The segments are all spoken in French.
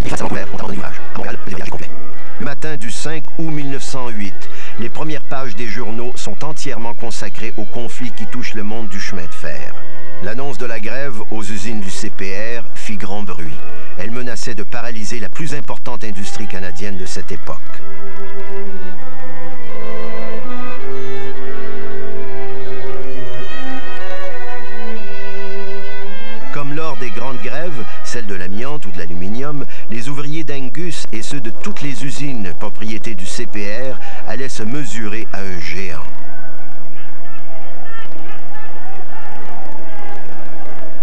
Les façades ouvertes ont abandonné l'ouvrage. À Montréal, le débrayage est complet. Le matin du 5 août 1908, les premières pages des journaux sont entièrement consacrées au conflit qui touche le monde du chemin de fer. L'annonce de la grève aux usines du CPR fit grand bruit. Elle menaçait de paralyser la plus importante industrie canadienne de cette époque. Comme lors des grandes grèves, celles de l'amiante ou de l'aluminium, les ouvriers d'Angus et ceux de toutes les usines propriétés du CPR allaient se mesurer à un géant.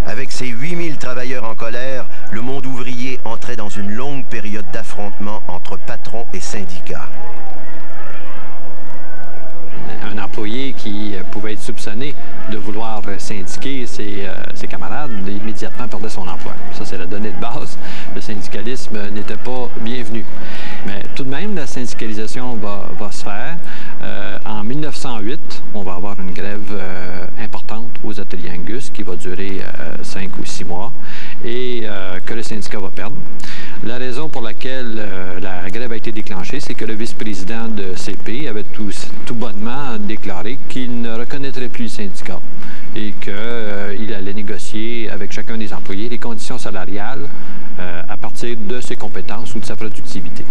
Avec ses 8000 travailleurs en colère, le monde ouvrier entrait dans une longue période d'affrontement entre patrons et syndicats. Un employé qui pouvait être soupçonné de vouloir syndiquer ses camarades, immédiatement perdait son emploi. Ça, c'est la donnée de base. Le syndicalisme n'était pas bienvenu. Mais tout de même, la syndicalisation va se faire. En 1908, on va avoir une grève importante aux ateliers Angus qui va durer 5 ou 6 mois et que le syndicat va perdre. La raison pour laquelle la grève a été déclenchée, c'est que le vice-président de CP avait tout bonnement déclaré qu'il ne reconnaîtrait plus le syndicat et qu'il allait négocier avec chacun des employés les conditions salariales à partir de ses compétences ou de sa productivité.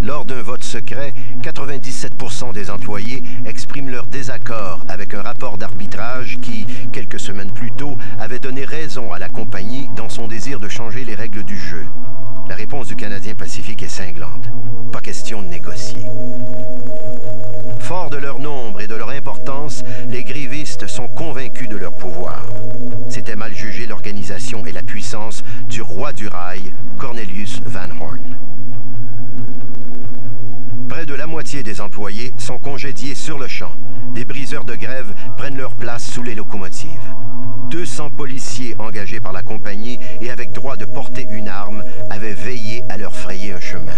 Lors d'un vote secret, 97% des employés expriment leur désaccord avec un rapport d'arbitrage qui, quelques semaines plus tôt, avait donné raison à la compagnie dans son désir de changer les règles du jeu. La réponse du Canadien Pacifique est cinglante. Pas question de négocier. Forts de leur nombre et de leur importance, les grévistes sont convaincus de leur pouvoir. C'était mal juger l'organisation et la puissance du roi du rail, Cornelius Van Horn. Près de la moitié des employés sont congédiés sur le champ. Des briseurs de grève prennent leur place sous les locomotives. 200 policiers engagés par la compagnie et avec droit de porter une arme avaient veillé à leur frayer un chemin.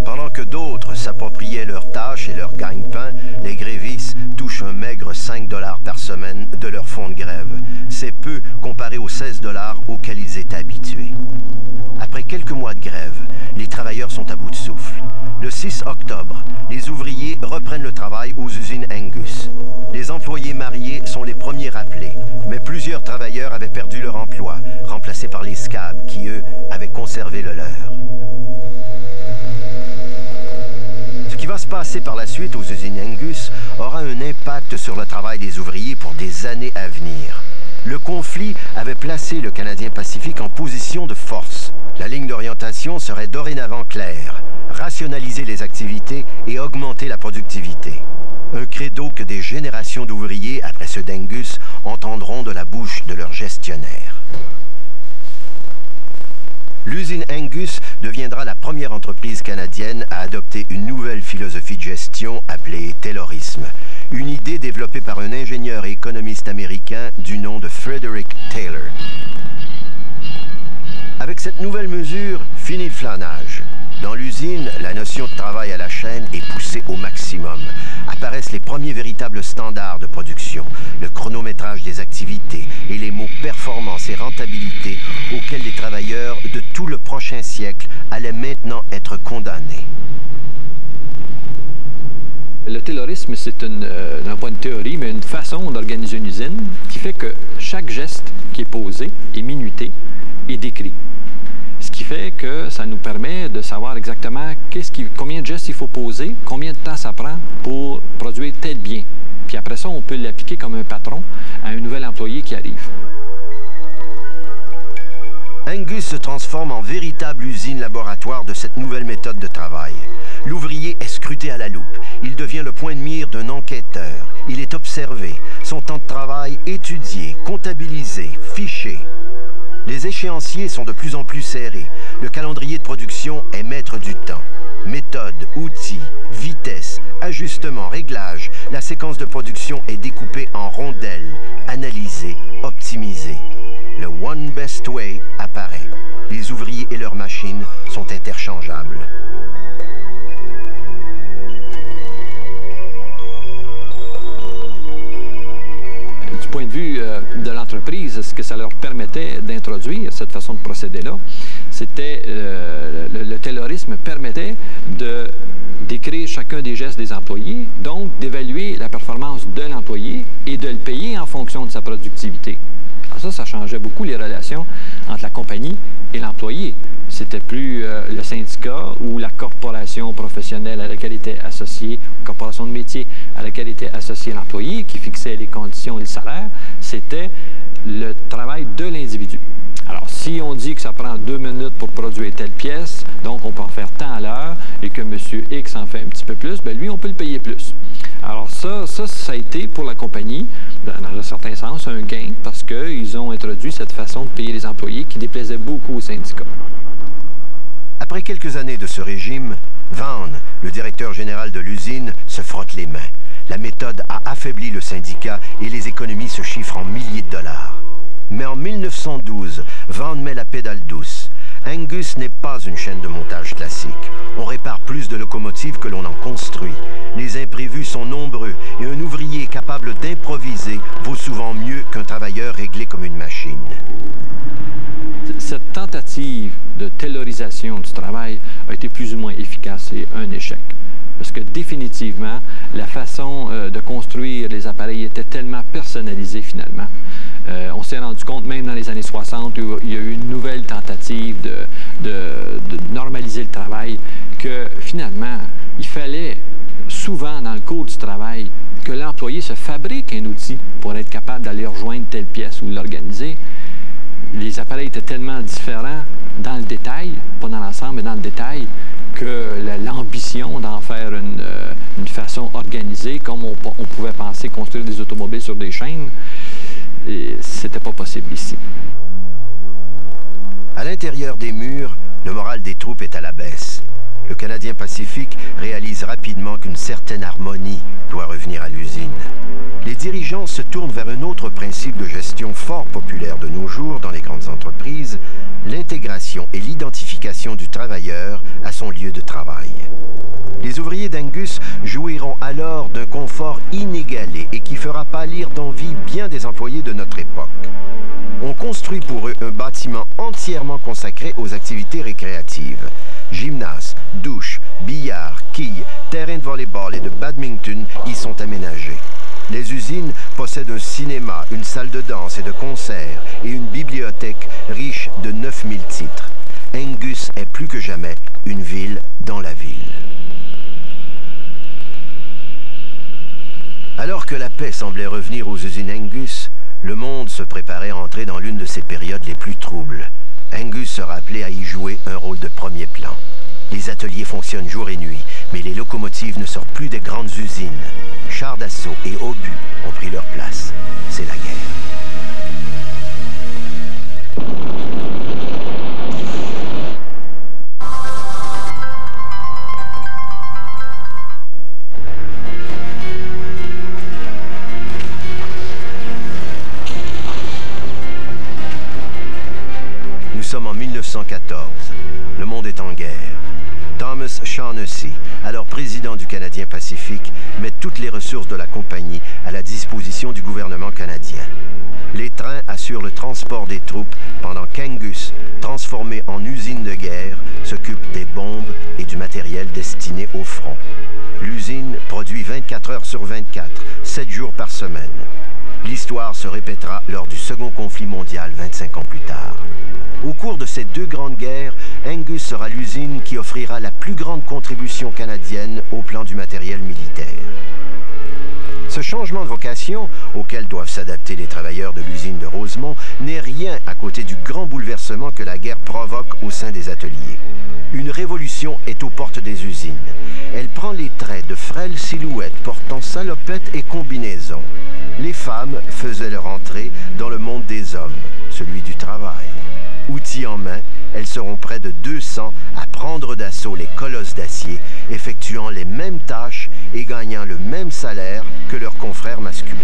Pendant que d'autres s'appropriaient leurs tâches et leurs gagne-pain, les grévistes touchent un maigre 5 $ par semaine de leur fonds de grève. C'est peu comparé aux 16 $ auxquels ils étaient habitués. Après quelques mois de grève, les travailleurs sont à bout de souffle. Le 6 octobre, les ouvriers reprennent le travail aux usines Angus. Les employés mariés sont les premiers rappelés, mais plusieurs travailleurs avaient perdu leur emploi, remplacés par les scabs qui, eux, avaient conservé le leur. Ce qui va se passer par la suite aux usines Angus aura un impact sur le travail des ouvriers pour des années à venir. Le conflit avait placé le Canadien Pacifique en position de force. La ligne d'orientation serait dorénavant claire. Rationaliser les activités et augmenter la productivité. Un credo que des générations d'ouvriers, après ceux d'Angus, entendront de la bouche de leurs gestionnaires. L'usine Angus deviendra la première entreprise canadienne à adopter une nouvelle philosophie de gestion appelée Taylorisme. Une idée développée par un ingénieur et économiste américain du nom de Frederick Taylor. Avec cette nouvelle mesure, fini le flânage. Dans l'usine, la notion de travail à la chaîne est poussée au maximum. Apparaissent les premiers véritables standards de production, le chronométrage des activités et les mots performance et rentabilité auxquels les travailleurs de tout le prochain siècle allaient maintenant être condamnés. Le taylorisme, c'est non pas une théorie, mais une façon d'organiser une usine qui fait que chaque geste qui est posé est minuté et décrit. Ce qui fait que ça nous permet de savoir exactement combien de gestes il faut poser, combien de temps ça prend pour produire tel bien. Puis après ça, on peut l'appliquer comme un patron à un nouvel employé qui arrive. Angus se transforme en véritable usine laboratoire de cette nouvelle méthode de travail. L'ouvrier est scruté à la loupe. Il devient le point de mire d'un enquêteur. Il est observé, son temps de travail étudié, comptabilisé, fiché. Les échéanciers sont de plus en plus serrés. Le calendrier de production est maître du temps. Méthode, outils, vitesse, ajustement, réglage, la séquence de production est découpée en rondelles, analysée, optimisée. Le One Best Way apparaît. Les ouvriers et leurs machines sont interchangeables. Du point de vue de l'entreprise, ce que ça leur permettait d'introduire, cette façon de procéder-là, c'était le taylorisme permettait de décrire chacun des gestes des employés, donc d'évaluer la performance de l'employé et de le payer en fonction de sa productivité. Alors ça changeait beaucoup les relations entre la compagnie et l'employé. C'était plus le syndicat ou la corporation professionnelle à laquelle était associé, corporation de métier à laquelle était associé l'employé qui fixait les conditions et le salaire, c'était le travail de l'individu. Alors, si on dit que ça prend 2 minutes pour produire telle pièce, donc on peut en faire tant à l'heure, et que M. X en fait un petit peu plus, bien lui, on peut le payer plus. Alors ça a été pour la compagnie, dans un certain sens, un gain, parce qu'ils ont introduit cette façon de payer les employés qui déplaisait beaucoup aux syndicats. Après quelques années de ce régime, Vaughn, le directeur général de l'usine, se frotte les mains. La méthode a affaibli le syndicat et les économies se chiffrent en milliers de dollars. Mais en 1912, Vaughn met la pédale douce. Angus n'est pas une chaîne de montage classique. On répare plus de locomotives que l'on en construit. Les imprévus sont nombreux et un ouvrier capable d'improviser vaut souvent mieux qu'un travailleur réglé comme une machine. Cette tentative de taylorisation du travail a été plus ou moins efficace et un échec. Parce que définitivement, la façon de construire les appareils était tellement personnalisée finalement. On s'est rendu compte, même dans les années 60, où il y a eu une nouvelle tentative de normaliser le travail, que finalement, il fallait souvent, dans le cours du travail, que l'employé se fabrique un outil pour être capable d'aller rejoindre telle pièce ou l'organiser. Les appareils étaient tellement différents dans le détail, pas dans l'ensemble, mais dans le détail, que l'ambition d'en faire une façon organisée, comme on pouvait penser construire des automobiles sur des chaînes, c'était pas possible ici. À l'intérieur des murs, le moral des troupes est à la baisse. Le Canadien Pacifique réalise rapidement qu'une certaine harmonie doit revenir à l'usine. Les dirigeants se tournent vers un autre principe de gestion fort populaire de nos jours dans les grandes entreprises, l'intégration et l'identification du travailleur à son lieu de travail. Les ouvriers d'Angus jouiront alors d'un confort inégalé et qui fera pâlir d'envie bien des employés de notre époque. On construit pour eux un bâtiment entièrement consacré aux activités récréatives. Gymnase, douche, billard, quilles, terrain de volleyball et de badminton y sont aménagés. Les usines possèdent un cinéma, une salle de danse et de concert et une bibliothèque riche de 9000 titres. Angus est plus que jamais une ville dans la ville. Alors que la paix semblait revenir aux usines Angus, le monde se préparait à entrer dans l'une de ses périodes les plus troubles. Angus sera appelé à y jouer un rôle de premier plan. Les ateliers fonctionnent jour et nuit, mais les locomotives ne sortent plus des grandes usines. Chars d'assaut et obus ont pris leur place. C'est la guerre. Nous sommes en 1914. Le monde est en guerre. Thomas Shaughnessy, alors président du Canadien Pacifique, met toutes les ressources de la compagnie à la disposition du gouvernement canadien. Les trains assurent le transport des troupes pendant qu'Angus, transformé en usine de guerre, s'occupe des bombes et du matériel destiné au front. L'usine produit 24 heures sur 24, 7 jours par semaine. L'histoire se répétera lors du second conflit mondial 25 ans plus tard. Au cours de ces deux grandes guerres, Angus sera l'usine qui offrira la plus grande contribution canadienne au plan du matériel militaire. Ce changement de vocation, auquel doivent s'adapter les travailleurs de l'usine de Rosemont, n'est rien à côté du grand bouleversement que la guerre provoque au sein des ateliers. Une révolution est aux portes des usines. Elle prend les traits de frêles silhouettes portant salopettes et combinaisons. Les femmes faisaient leur entrée dans le monde des hommes, celui du travail. Outils en main, elles seront près de 200 à prendre d'assaut les colosses d'acier, effectuant les mêmes tâches et gagnant le même salaire que leurs confrères masculins.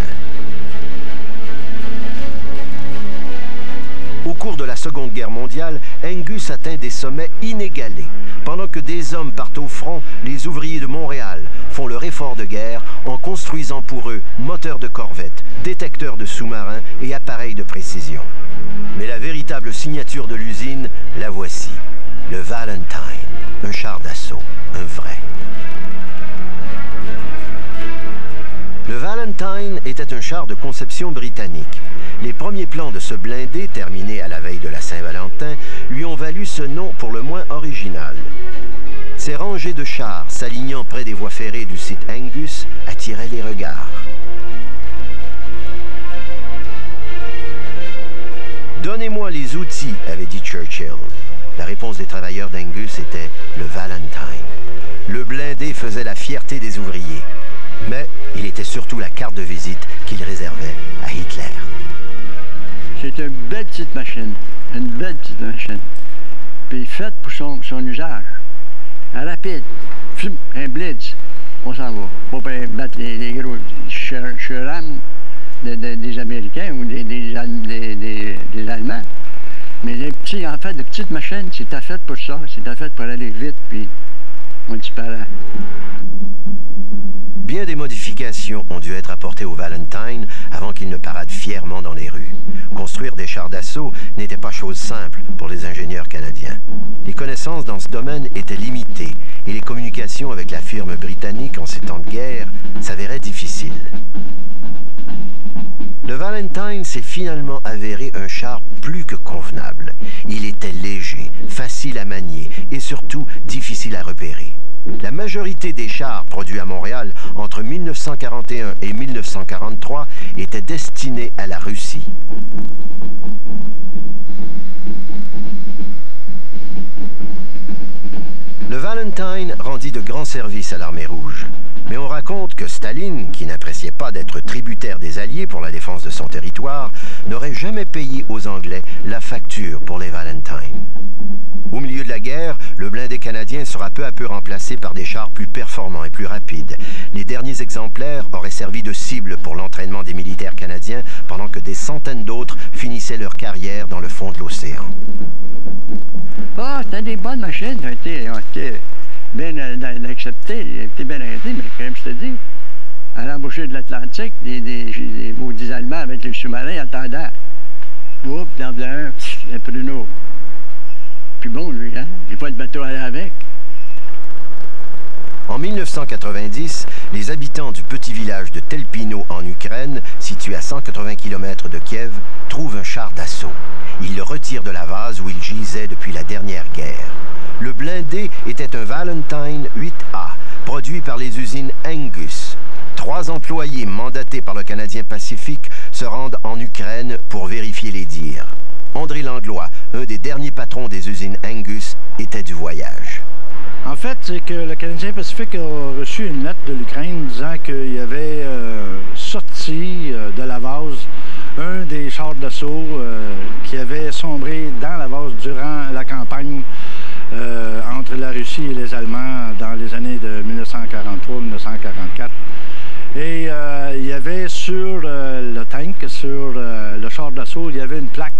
Au cours de la Seconde Guerre mondiale, Angus atteint des sommets inégalés. Pendant que des hommes partent au front, les ouvriers de Montréal font leur effort de guerre en construisant pour eux moteurs de corvettes, détecteurs de sous-marins et appareils de précision. Mais la véritable signature de l'usine, la voici. le Valentine, un char d'assaut, un vrai. Le Valentine était un char de conception britannique. Les premiers plans de ce blindé, terminés à la veille de la Saint-Valentin, lui ont valu ce nom pour le moins original. Ces rangées de chars s'alignant près des voies ferrées du site Angus attiraient les regards. « Donnez-moi les outils », avait dit Churchill. La réponse des travailleurs d'Angus était le Valentine. Le blindé faisait la fierté des ouvriers. Mais il était surtout la carte de visite qu'il réservait à Hitler. C'est une belle petite machine. Une belle petite machine. Puis faite pour son usage. Rapide. Un blitz. On s'en va. Pas pour battre les gros churams des Américains ou des Allemands. Mais les petits, en fait, de petites machines, c'était fait pour ça. C'était fait pour aller vite, puis on disparaît. Bien des modifications ont dû être apportées au Valentine avant qu'il ne parade fièrement dans les rues. Construire des chars d'assaut n'était pas chose simple pour les ingénieurs canadiens. Les connaissances dans ce domaine étaient limitées et les communications avec la firme britannique en ces temps de guerre s'avéraient difficiles. Le Valentine s'est finalement avéré un char plus que convenable. Il était léger, facile à manier et surtout difficile à repérer. La majorité des chars produits à Montréal entre 1941 et 1943 étaient destinés à la Russie. Le Valentine rendit de grands services à l'armée rouge. Mais on raconte que Staline, qui n'appréciait pas d'être tributaire des Alliés pour la défense de son territoire, n'aurait jamais payé aux Anglais la facture pour les Valentine. Au milieu de la guerre, le blindé canadien sera peu à peu remplacé par des chars plus performants et plus rapides. Les derniers exemplaires auraient servi de cible pour l'entraînement des militaires canadiens pendant que des centaines d'autres finissaient leur carrière dans le fond de l'océan. Ah, c'était des bonnes machines. Ont été bien acceptées, ont été bien arrêtées, mais comme je te dis, à l'embouchure de l'Atlantique, les maudits Allemands avec les sous-marins attendaient. Oups, dans un pruneau. Plus bon, lui, hein? Il n'y a pas de bateau à aller avec. En 1990, les habitants du petit village de Telpino en Ukraine, situé à 180 km de Kiev, trouvent un char d'assaut. Ils le retirent de la vase où il gisait depuis la dernière guerre. Le blindé était un Valentine 8A, produit par les usines Angus. 3 employés mandatés par le Canadien Pacifique se rendent en Ukraine pour vérifier les dires. André Langlois, un des derniers patrons des usines Angus, était du voyage. En fait, c'est que le Canadien Pacifique a reçu une lettre de l'Ukraine disant qu'il y avait sorti de la vase un des chars d'assaut qui avait sombré dans la vase durant la campagne entre la Russie et les Allemands dans les années de 1943-1944. Et il y avait sur le tank, sur le char d'assaut, il y avait une plaque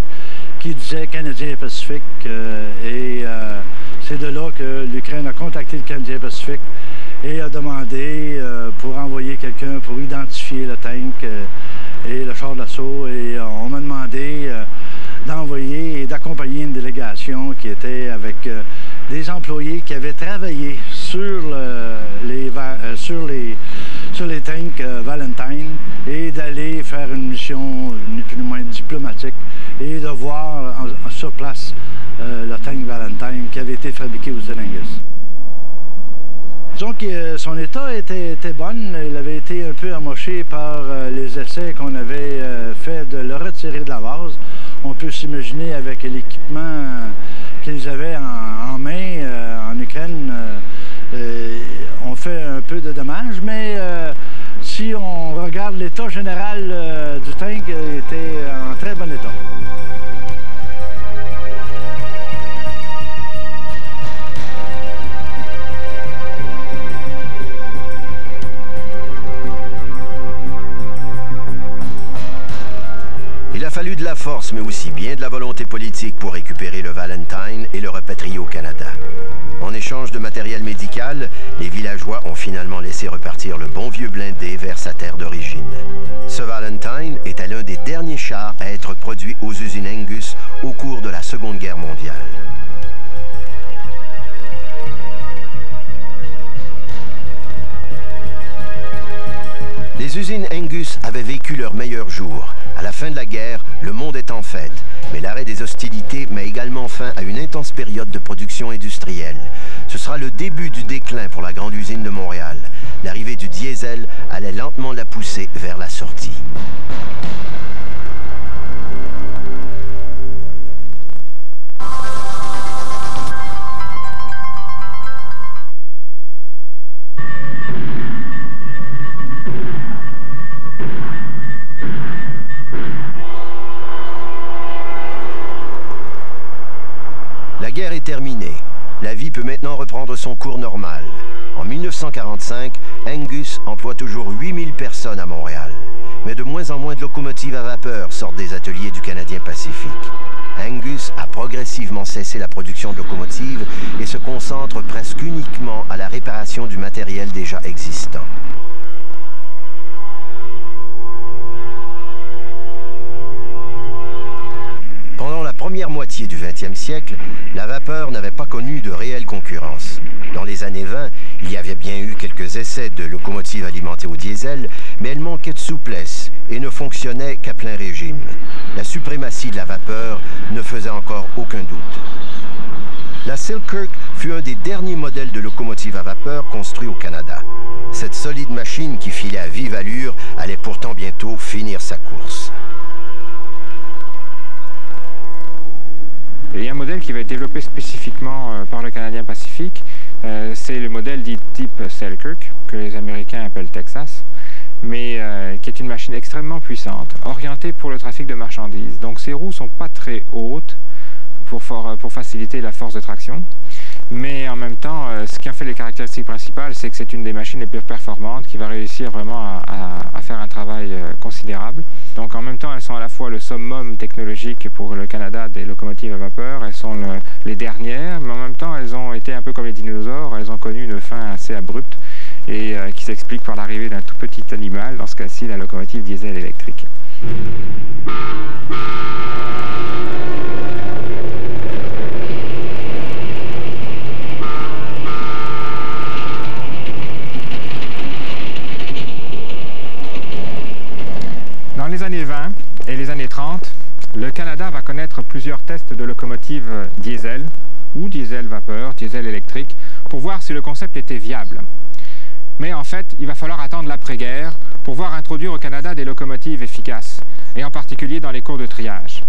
qui disait Canadien Pacifique c'est de là que l'Ukraine a contacté le Canadien Pacifique et a demandé pour envoyer quelqu'un pour identifier le tank et le char d'assaut. Et on m'a demandé d'envoyer et d'accompagner une délégation qui était avec des employés qui avaient travaillé sur les tanks Valentine et d'aller faire une mission ni plus ni moins diplomatique et de voir sur place le tank Valentine qui avait été fabriqué aux Angus. Disons que son état était bon. Il avait été un peu amoché par les essais qu'on avait fait de le retirer de la vase. On peut s'imaginer avec l'équipement qu'ils avaient en main en Ukraine, on fait un peu de dommages, mais si on regarde l'état général du tank, il était en très bon état. Il a fallu de la force, mais aussi bien de la volonté politique pour récupérer le Valentine et le repatrier au Canada. En échange de matériel médical, les villageois ont finalement laissé repartir le bon vieux blindé vers sa terre d'origine. Ce Valentine était l'un des derniers chars à être produit aux usines Angus au cours de la Seconde Guerre mondiale. Les usines Angus avaient vécu leur meilleur jour. À la fin de la guerre, le monde est en fête. Mais l'arrêt des hostilités met également fin à une intense période de production industrielle. Ce sera le début du déclin pour la grande usine de Montréal. L'arrivée du diesel allait lentement la pousser vers la sortie. La guerre est terminée. La vie peut maintenant reprendre son cours normal. En 1945, Angus emploie toujours 8000 personnes à Montréal. Mais de moins en moins de locomotives à vapeur sortent des ateliers du Canadien Pacifique. Angus a progressivement cessé la production de locomotives et se concentre presque uniquement à la réparation du matériel déjà existant. Pendant la première moitié du XXe siècle, la vapeur n'avait pas connu de réelle concurrence. Dans les années 20, il y avait bien eu quelques essais de locomotives alimentées au diesel, mais elles manquaient de souplesse et ne fonctionnaient qu'à plein régime. La suprématie de la vapeur ne faisait encore aucun doute. La Selkirk fut un des derniers modèles de locomotive à vapeur construits au Canada. Cette solide machine qui filait à vive allure allait pourtant bientôt finir sa course. Il y a un modèle qui va être développé spécifiquement par le Canadien Pacifique. C'est le modèle dit type Selkirk, que les Américains appellent Texas, mais qui est une machine extrêmement puissante, orientée pour le trafic de marchandises. Donc ses roues ne sont pas très hautes pour faciliter la force de traction. Mais en même temps, ce qui en fait les caractéristiques principales, c'est que c'est une des machines les plus performantes qui va réussir vraiment à faire un travail considérable. Donc en même temps, elles sont à la fois le summum technologique pour le Canada des locomotives à vapeur, elles sont les dernières, mais en même temps, elles ont été un peu comme les dinosaures, elles ont connu une fin assez abrupte et qui s'explique par l'arrivée d'un tout petit animal, dans ce cas-ci la locomotive diesel électrique. Dans les années 20 et les années 30, le Canada va connaître plusieurs tests de locomotives diesel ou diesel vapeur, diesel électrique, pour voir si le concept était viable. Mais en fait, il va falloir attendre l'après-guerre pour voir introduire au Canada des locomotives efficaces, et en particulier dans les cours de triage.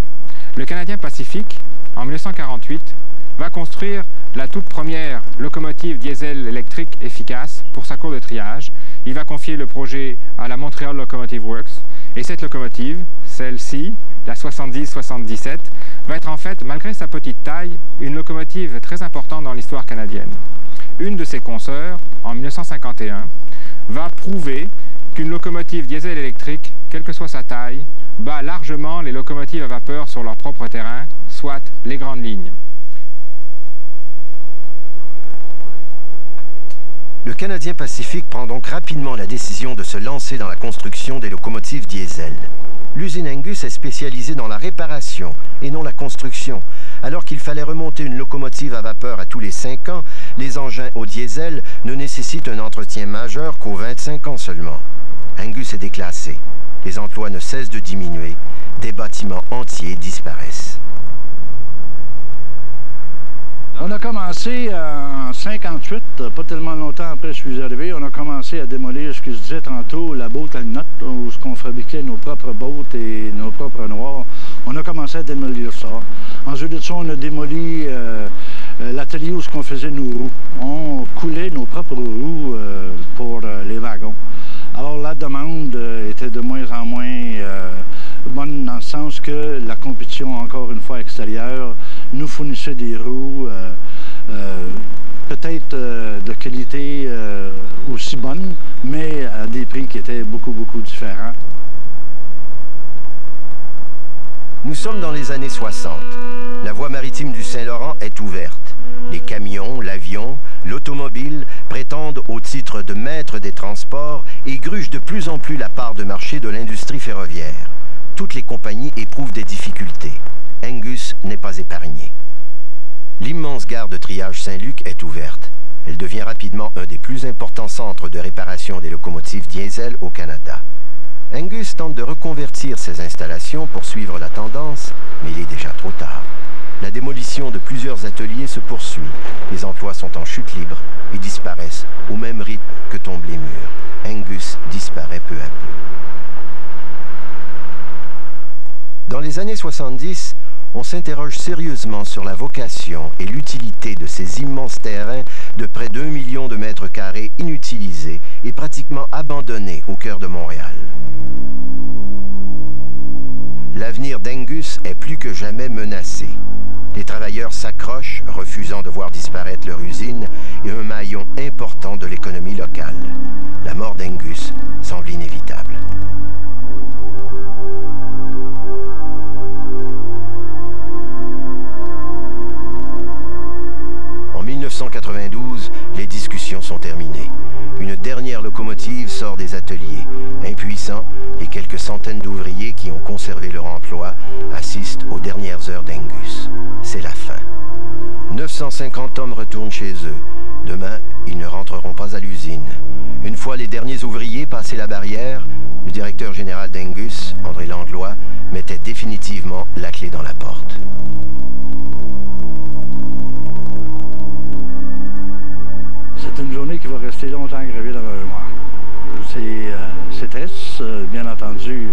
Le Canadien Pacifique, en 1948, va construire la toute première locomotive diesel électrique efficace pour sa cour de triage. Il va confier le projet à la Montreal Locomotive Works. Et cette locomotive, celle-ci, la 70-77, va être en fait, malgré sa petite taille, une locomotive très importante dans l'histoire canadienne. Une de ses consoeurs, en 1951, va prouver qu'une locomotive diesel électrique, quelle que soit sa taille, bat largement les locomotives à vapeur sur leur propre terrain, soit les grandes lignes. Le Canadien Pacifique prend donc rapidement la décision de se lancer dans la construction des locomotives diesel. L'usine Angus est spécialisée dans la réparation et non la construction. Alors qu'il fallait remonter une locomotive à vapeur à tous les 5 ans, les engins au diesel ne nécessitent un entretien majeur qu'aux 25 ans seulement. Angus est déclassé. Les emplois ne cessent de diminuer. Des bâtiments entiers disparaissent. On a commencé en 58, pas tellement longtemps après que je suis arrivé, on a commencé à démolir ce que je disais tantôt, la botte à notes, où on fabriquait nos propres bottes et nos propres noirs. On a commencé à démolir ça. Ensuite de ça, on a démoli l'atelier où on faisait nos roues. On coulait nos propres roues pour les wagons. Alors la demande était de moins en moins bonne dans le sens que la compétition, encore une fois extérieure, nous fournissait des roues peut-être de qualité aussi bonne, mais à des prix qui étaient beaucoup différents. Nous sommes dans les années 60. La voie maritime du Saint-Laurent est ouverte. Les camions, l'avion, l'automobile prétendent au titre de maître des transports et grugent de plus en plus la part de marché de l'industrie ferroviaire. Toutes les compagnies éprouvent des difficultés. Angus n'est pas épargné. L'immense gare de triage Saint-Luc est ouverte. Elle devient rapidement un des plus importants centres de réparation des locomotives diesel au Canada. Angus tente de reconvertir ses installations pour suivre la tendance, mais il est déjà trop tard. La démolition de plusieurs ateliers se poursuit. Les emplois sont en chute libre et disparaissent au même rythme que tombent les murs. Angus disparaît peu à peu. Dans les années 70, on s'interroge sérieusement sur la vocation et l'utilité de ces immenses terrains de près d'1 million de mètres carrés inutilisés et pratiquement abandonnés au cœur de Montréal. L'avenir d'Angus est plus que jamais menacé. Les travailleurs s'accrochent, refusant de voir disparaître leur usine et un maillon important de l'économie locale. La mort d'Angus semble inévitable. En 1992, les discussions sont terminées. Une dernière locomotive sort des ateliers. Impuissants, les quelques centaines d'ouvriers qui ont conservé leur emploi assistent aux dernières heures d'Angus. C'est la fin. 950 hommes retournent chez eux. Demain, ils ne rentreront pas à l'usine. Une fois les derniers ouvriers passés la barrière, le directeur général d'Angus, André Langlois, mettait définitivement la clé dans la porte. C'est une journée qui va rester longtemps gravée dans ma mémoire. C'est triste, bien entendu.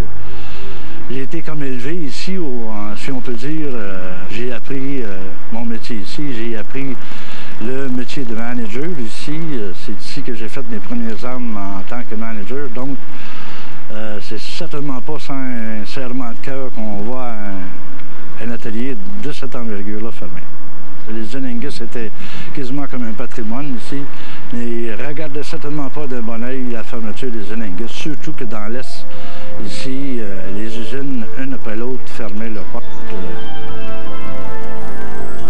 J'ai été comme élevé ici, si on peut dire, j'ai appris mon métier ici, j'ai appris le métier de manager ici. C'est ici que j'ai fait mes premières armes en tant que manager. Donc, c'est certainement pas sans un serrement de cœur qu'on voit un atelier de cette envergure-là fermé. Les usines Angus étaient quasiment comme un patrimoine ici, mais regardez certainement pas d'un bon oeil la fermeture des usines Angus, surtout que dans l'Est, ici, les usines, une après l'autre, fermaient leurs portes.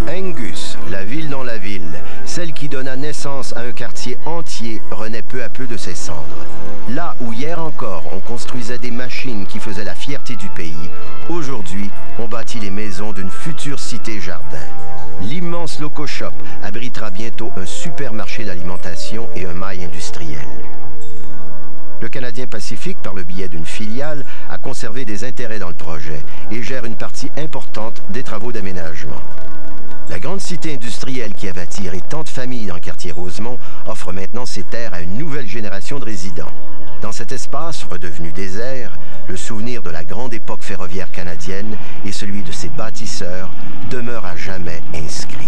Angus, la ville dans la ville, celle qui donna naissance à un quartier entier, renaît peu à peu de ses cendres. Là où hier encore on construisait des machines qui faisaient la fierté du pays, aujourd'hui on bâtit les maisons d'une future cité-jardin. L'immense Loco-Shop abritera bientôt un supermarché d'alimentation et un mail industriel. Le Canadien Pacifique, par le biais d'une filiale, a conservé des intérêts dans le projet et gère une partie importante des travaux d'aménagement. La grande cité industrielle qui avait attiré tant de familles dans le quartier Rosemont offre maintenant ses terres à une nouvelle génération de résidents. Dans cet espace, redevenu désert, le souvenir de la grande époque ferroviaire canadienne et celui de ses bâtisseurs demeurent à jamais inscrits.